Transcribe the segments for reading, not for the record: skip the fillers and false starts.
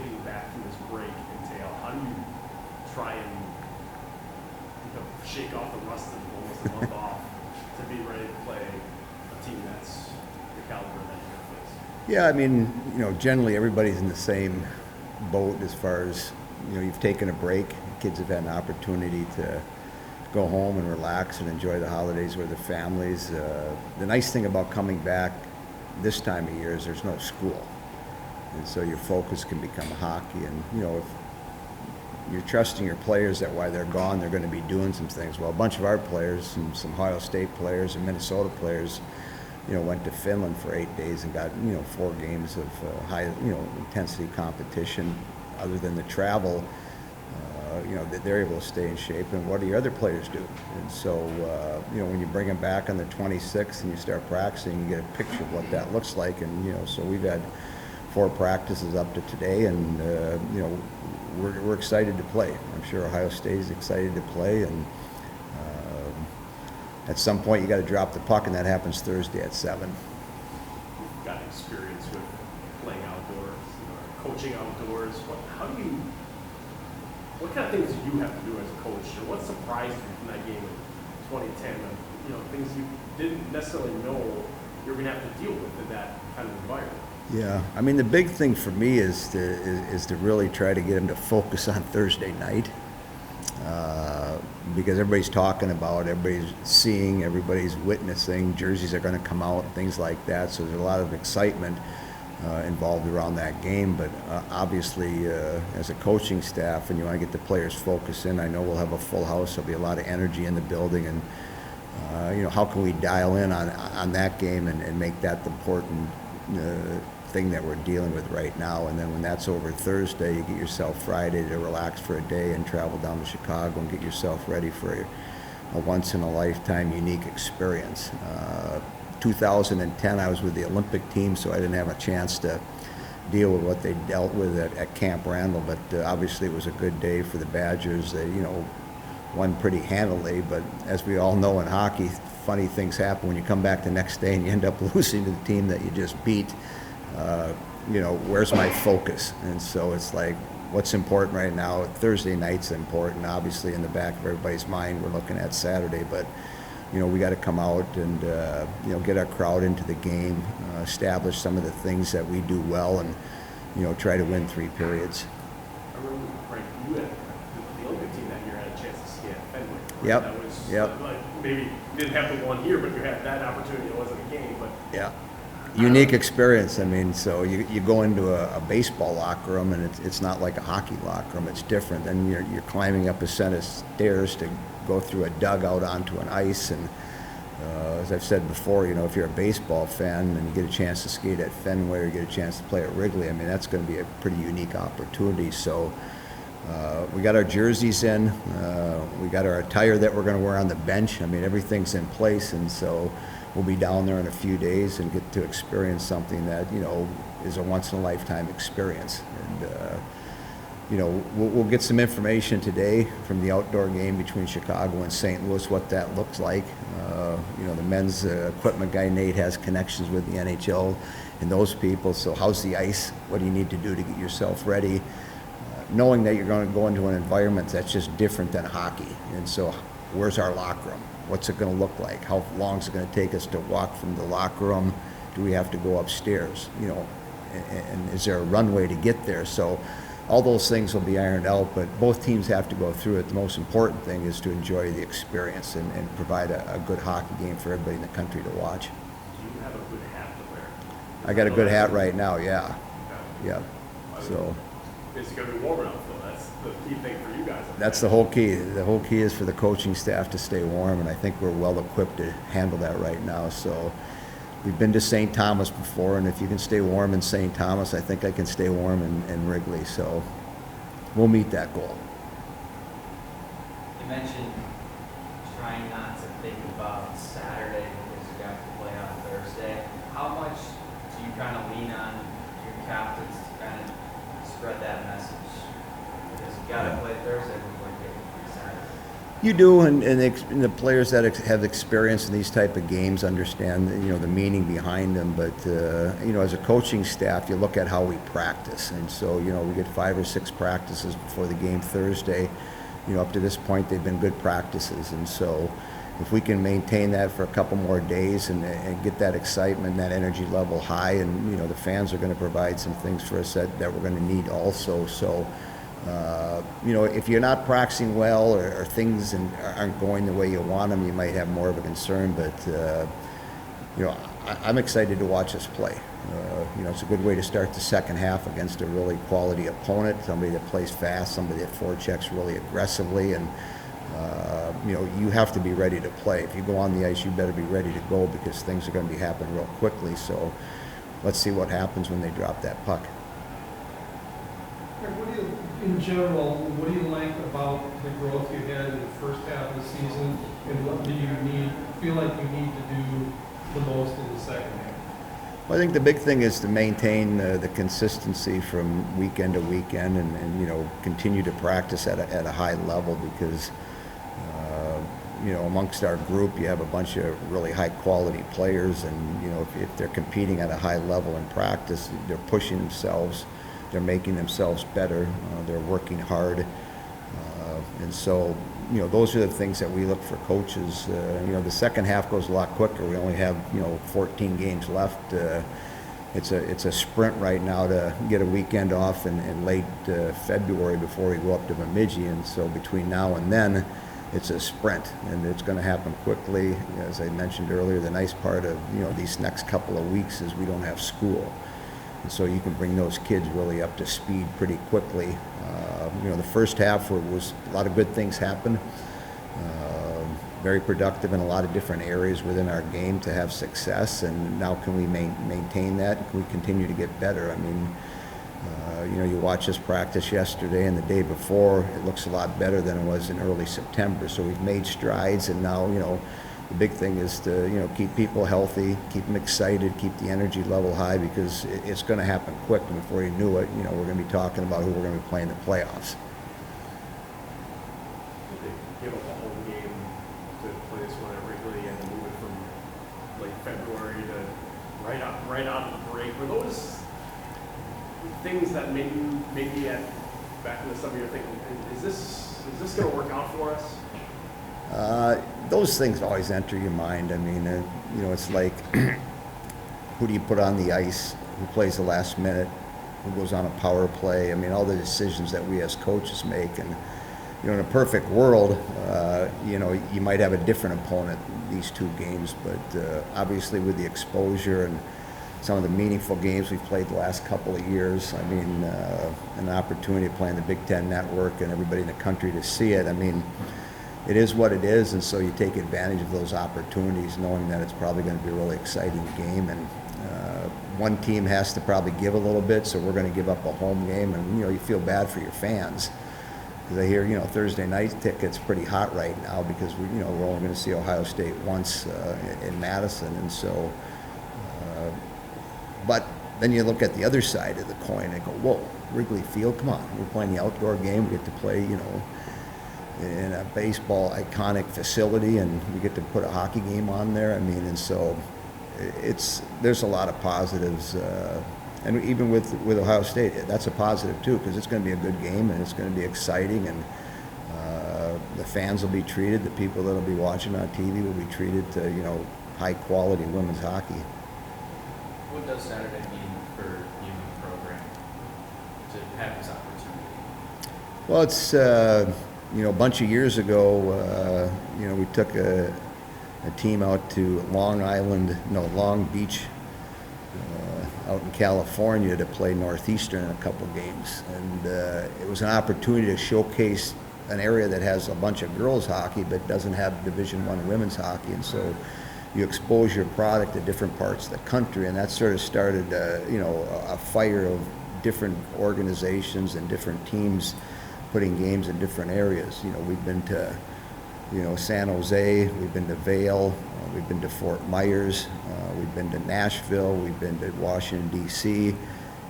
getting back from this break entail? How do you try and shake off the rust of almost a month off to be ready to play a team that's the caliber that you're face? Yeah, I mean, generally everybody's in the same boat as far as, you've taken a break. Kids have had an opportunity to go home and relax and enjoy the holidays with their families. The nice thing about coming back this time of year is there's no school. And so your focus can become hockey. And, if you're trusting your players that while they're gone, they're going to be doing some things. Well, a bunch of our players, some Ohio State players and Minnesota players, went to Finland for 8 days and got, 4 games of high, intensity competition. Other than the travel, that they're able to stay in shape. And what do your other players do? And so, when you bring them back on the 26th and you start practicing, you get a picture of what that looks like. And, so we've had 4 practices up to today, and, we're excited to play. I'm sure Ohio State is excited to play, and at some point you got to drop the puck, and that happens Thursday at 7. You've got experience with playing outdoors, coaching outdoors. What kind of things do you have to do as a coach, or what surprised you from that game in 2010? Things you didn't necessarily know you're going to have to deal with in that kind of environment. Yeah, I mean, the big thing for me is to really try to get them to focus on Thursday night, because everybody's talking about, everybody's seeing, everybody's witnessing. Jerseys are going to come out, things like that. So there's a lot of excitement involved around that game. But obviously, as a coaching staff, and you want to get the players focused in, I know we'll have a full house. There'll be a lot of energy in the building, and how can we dial in on that game and make that the important thing that we're dealing with right now. And then when that's over Thursday, you get yourself Friday to relax for a day and travel down to Chicago and get yourself ready for a once-in-a-lifetime unique experience. 2010, I was with the Olympic team, so I didn't have a chance to deal with what they dealt with at Camp Randall, but obviously it was a good day for the Badgers. They, won pretty handily, but as we all know in hockey, funny things happen when you come back the next day and you end up losing to the team that you just beat. Where's my focus? And so it's like, what's important right now? Thursday night's important. Obviously, in the back of everybody's mind, we're looking at Saturday, but we got to come out and get our crowd into the game, establish some of the things that we do well, and try to win 3 periods. I remember, Frank, you had the Olympic team that year had a chance to ski at Fenway. Right? Yep. That was Yep. Maybe you didn't have the one here, but you had that opportunity. It wasn't a game, but yeah. Unique experience. I mean, so you go into a baseball locker room, and it's not like a hockey locker room. It's different. And you're climbing up a set of stairs to go through a dugout onto an ice. And as I've said before, if you're a baseball fan and you get a chance to skate at Fenway or you get a chance to play at Wrigley, I mean, that's going to be a pretty unique opportunity. So we got our jerseys in. We got our attire that we're going to wear on the bench. I mean, everything's in place, and so we'll be down there in a few days and get to experience something that is a once-in-a-lifetime experience. And we'll get some information today from the outdoor game between Chicago and St. Louis, what that looks like. The men's equipment guy, Nate, has connections with the NHL and those people. So how's the ice? What do you need to do to get yourself ready? Knowing that you're going to go into an environment that's just different than hockey. And so where's our locker room? What's it going to look like? How long is it going to take us to walk from the locker room? Do we have to go upstairs? And is there a runway to get there? So all those things will be ironed out, but both teams have to go through it. The most important thing is to enjoy the experience and provide a good hockey game for everybody in the country to watch. do you have a good hat to wear? I got a good hat right now, yeah. Yeah. So It's going to be warm enough, though. That's the key thing for you guys. that's the whole key. The whole key is for the coaching staff to stay warm, and I think we're well equipped to handle that right now. So we've been to St. Thomas before, and if you can stay warm in St. Thomas, I think I can stay warm in Wrigley. So we'll meet that goal. You mentioned trying not to think about Saturday because you got to play on Thursday. How much do you kind of lean on your captains to kind of spread that message? Because you got to play Thursday before you get to Saturday. You do, and the players that have experience in these type of games understand, the meaning behind them. But as a coaching staff, you look at how we practice, and so we get 5 or 6 practices before the game Thursday. Up to this point, they've been good practices, and so if we can maintain that for a couple more days and get that excitement, that energy level high, and the fans are going to provide some things for us that we're going to need also. So. If you're not practicing well or things aren't going the way you want them, you might have more of a concern. But I'm excited to watch us play. It's a good way to start the second half against a really quality opponent, somebody that plays fast, somebody that forechecks really aggressively, and you have to be ready to play. If you go on the ice, you better be ready to go because things are going to be happening real quickly. So let's see what happens when they drop that puck. In general, what do you like about the growth you had in the first half of the season, and what do you feel like you need to do the most in the second half? Well, I think the big thing is to maintain the consistency from weekend to weekend, and continue to practice at a high level because amongst our group you have a bunch of really high quality players, and if they're competing at a high level in practice, they're pushing themselves. They're making themselves better. They're working hard. And so, those are the things that we look for coaches. The second half goes a lot quicker. We only have, 14 games left. It's a sprint right now to get a weekend off in late February before we go up to Bemidji. And so between now and then, it's a sprint, and it's going to happen quickly. As I mentioned earlier, the nice part of, these next couple of weeks is we don't have school. And so you can bring those kids really up to speed pretty quickly. The first half was a lot of good things happened. Very productive in a lot of different areas within our game to have success. And now can we maintain that? Can we continue to get better? I mean, you watch us practice yesterday and the day before. It looks a lot better than it was in early September. So we've made strides, and now the big thing is to keep people healthy, keep them excited, keep the energy level high, because it's going to happen quick. And before you knew it, we're going to be talking about who we're going to be playing in the playoffs. Did they give up a home game to play this one at Wrigley and move it from late February to right out of the break? Were those things that made you maybe back in the summer you're thinking, is this going to work out for us? Those things always enter your mind. I mean, it's like, who do you put on the ice? Who plays the last minute? Who goes on a power play? I mean, all the decisions that we as coaches make. And, in a perfect world, you might have a different opponent these 2 games. But obviously with the exposure and some of the meaningful games we've played the last couple of years, I mean, an opportunity to play in the Big Ten Network and everybody in the country to see it. I mean, it is what it is, and so you take advantage of those opportunities knowing that it's probably going to be a really exciting game. And one team has to probably give a little bit, so we're going to give up a home game. And you feel bad for your fans because I hear Thursday night tickets pretty hot right now because we're only going to see Ohio State once in Madison. And so but then you look at the other side of the coin and go, whoa, Wrigley Field, come on, we're playing the outdoor game. We get to play in a baseball iconic facility, and we get to put a hockey game on there. I mean, and so there's a lot of positives, and even with Ohio State, that's a positive too, because it's going to be a good game and it's going to be exciting, and the fans will be treated, the people that'll be watching on TV will be treated to high quality women's hockey. What does Saturday mean for you and the program to have this opportunity? Well, it's a bunch of years ago, we took a team out to Long Beach, out in California to play Northeastern in a couple games. And it was an opportunity to showcase an area that has a bunch of girls hockey but doesn't have Division I women's hockey. And so you expose your product to different parts of the country, and that sort of started, a fire of different organizations and different teams putting games in different areas. We've been to, San Jose, we've been to Vail, we've been to Fort Myers, we've been to Nashville, we've been to Washington, D.C.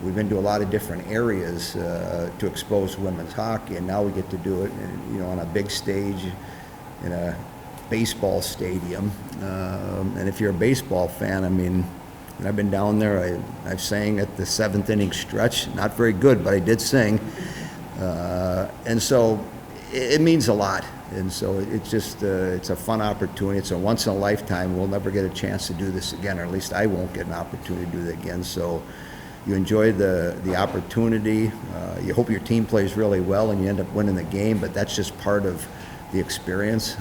We've been to a lot of different areas to expose women's hockey, and now we get to do it, on a big stage in a baseball stadium. And if you're a baseball fan, I mean, and I've been down there, I've sang at the 7th inning stretch, not very good, but I did sing. And so it means a lot. And so it's just, it's a fun opportunity. It's a once in a lifetime. We'll never get a chance to do this again, or at least I won't get an opportunity to do that again. So you enjoy the opportunity. You hope your team plays really well and you end up winning the game, but that's just part of the experience.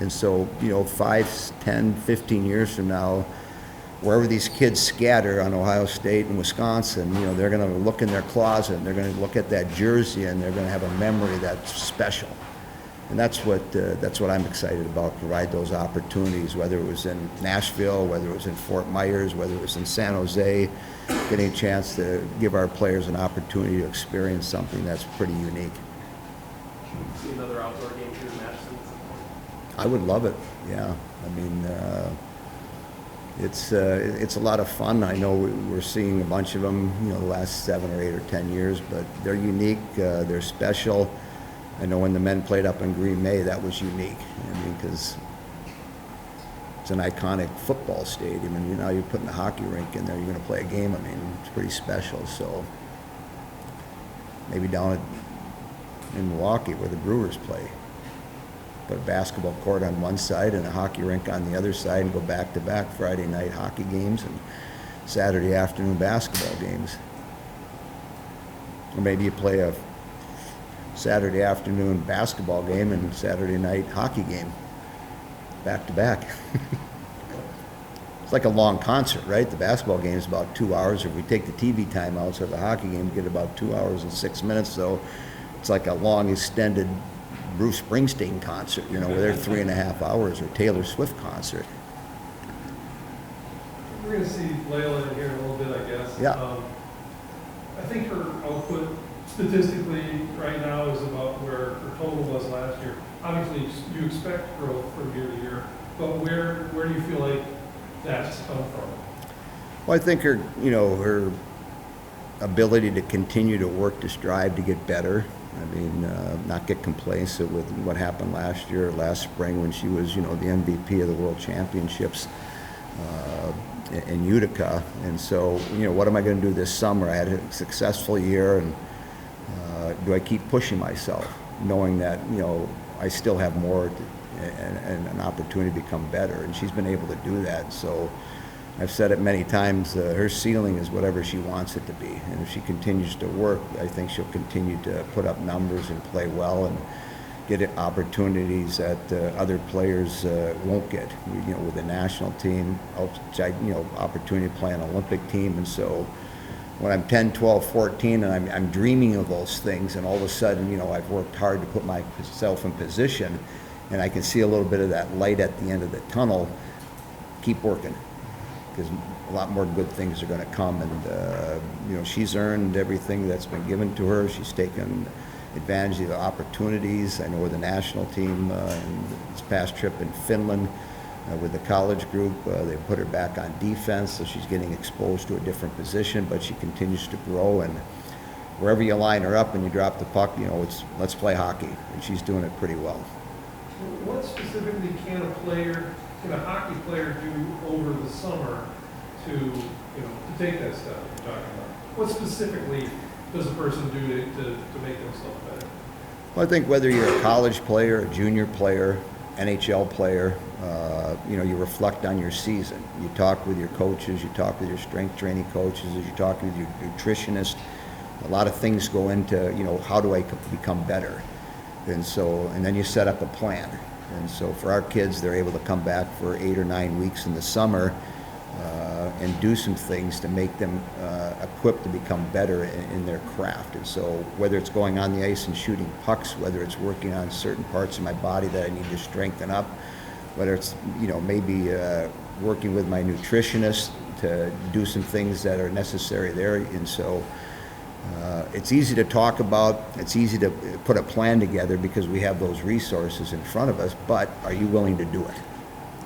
And so, 5, 10, 15 years from now, wherever these kids scatter on Ohio State and Wisconsin, they're going to look in their closet and they're going to look at that jersey and they're going to have a memory that's special. And that's what I'm excited about, provide those opportunities, whether it was in Nashville, whether it was in Fort Myers, whether it was in San Jose, getting a chance to give our players an opportunity to experience something that's pretty unique. See another outdoor game here in Madison at some point? I would love it, yeah. I mean, it's a lot of fun. I know we're seeing a bunch of them, the last 7 or 8 or 10 years, but they're unique, they're special. I know when the men played up in Green Bay, that was unique. I mean, because it's an iconic football stadium, and now you're putting a hockey rink in there, you're going to play a game. I mean, it's pretty special. So maybe down in Milwaukee where the Brewers play, put a basketball court on one side and a hockey rink on the other side, and go back-to-back Friday night hockey games and Saturday afternoon basketball games. Or maybe you play a Saturday afternoon basketball game and Saturday night hockey game, back to back. It's like a long concert, right? The basketball game is about 2 hours. If we take the TV timeouts of the hockey game, we get about 2 hours and 6 minutes. So it's like a long, extended Bruce Springsteen concert, where they're 3.5 hours, or Taylor Swift concert. We're going to see Layla in here in a little bit, I guess. Yeah. I think her output statistically right now is about where her total was last year. Obviously, you expect growth from year to year, but where do you feel like that's come from? Well, I think her ability to continue to work to strive to get better. I mean, not get complacent with what happened last spring when she was, the MVP of the World Championships in Utica. And so, what am I going to do this summer? I had a successful year, and do I keep pushing myself, knowing that, I still have more and an opportunity to become better? And she's been able to do that. So I've said it many times, her ceiling is whatever she wants it to be. And if she continues to work, I think she'll continue to put up numbers and play well and get opportunities that other players won't get. With the national team, opportunity to play on an Olympic team. And so when I'm 10, 12, 14, and I'm dreaming of those things, and all of a sudden, I've worked hard to put myself in position, and I can see a little bit of that light at the end of the tunnel, keep working, because a lot more good things are going to come. And, she's earned everything that's been given to her. She's taken advantage of the opportunities. I know with the national team, in this past trip in Finland, with the college group, they put her back on defense, so she's getting exposed to a different position, but she continues to grow. And wherever you line her up and you drop the puck, it's let's play hockey, and she's doing it pretty well. What specifically can a hockey player do over the summer to take that step you're talking about? What specifically does a person do to make themselves better? Well, I think whether you're a college player, a junior player, NHL player, you reflect on your season. You talk with your coaches, you talk with your strength training coaches, you talk with your nutritionist. A lot of things go into, how do I become better? And then you set up a plan. And so for our kids, they're able to come back for 8 or 9 weeks in the summer and do some things to make them equipped to become better in their craft. And so whether it's going on the ice and shooting pucks, whether it's working on certain parts of my body that I need to strengthen up, whether it's, maybe working with my nutritionist to do some things that are necessary there. And so it's easy to talk about, it's easy to put a plan together because we have those resources in front of us, but are you willing to do it?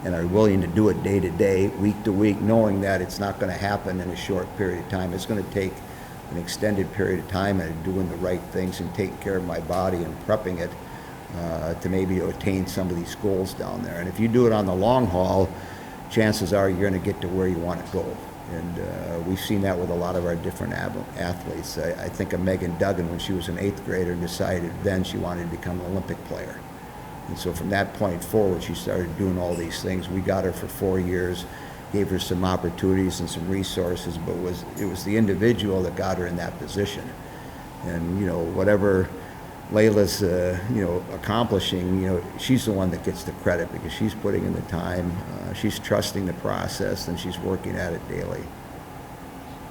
And are you willing to do it day to day, week to week, knowing that it's not going to happen in a short period of time? It's going to take an extended period of time and doing the right things and taking care of my body and prepping it to maybe attain some of these goals down there. And if you do it on the long haul, chances are you're going to get to where you want to go. And we've seen that with a lot of our different athletes. I think of Megan Duggan when she was an 8th grader, decided then she wanted to become an Olympic player. And so from that point forward, she started doing all these things. We got her for 4 years, gave her some opportunities and some resources, but it was the individual that got her in that position. And, you know, whatever Layla's, accomplishing, she's the one that gets the credit because she's putting in the time, she's trusting the process, and she's working at it daily.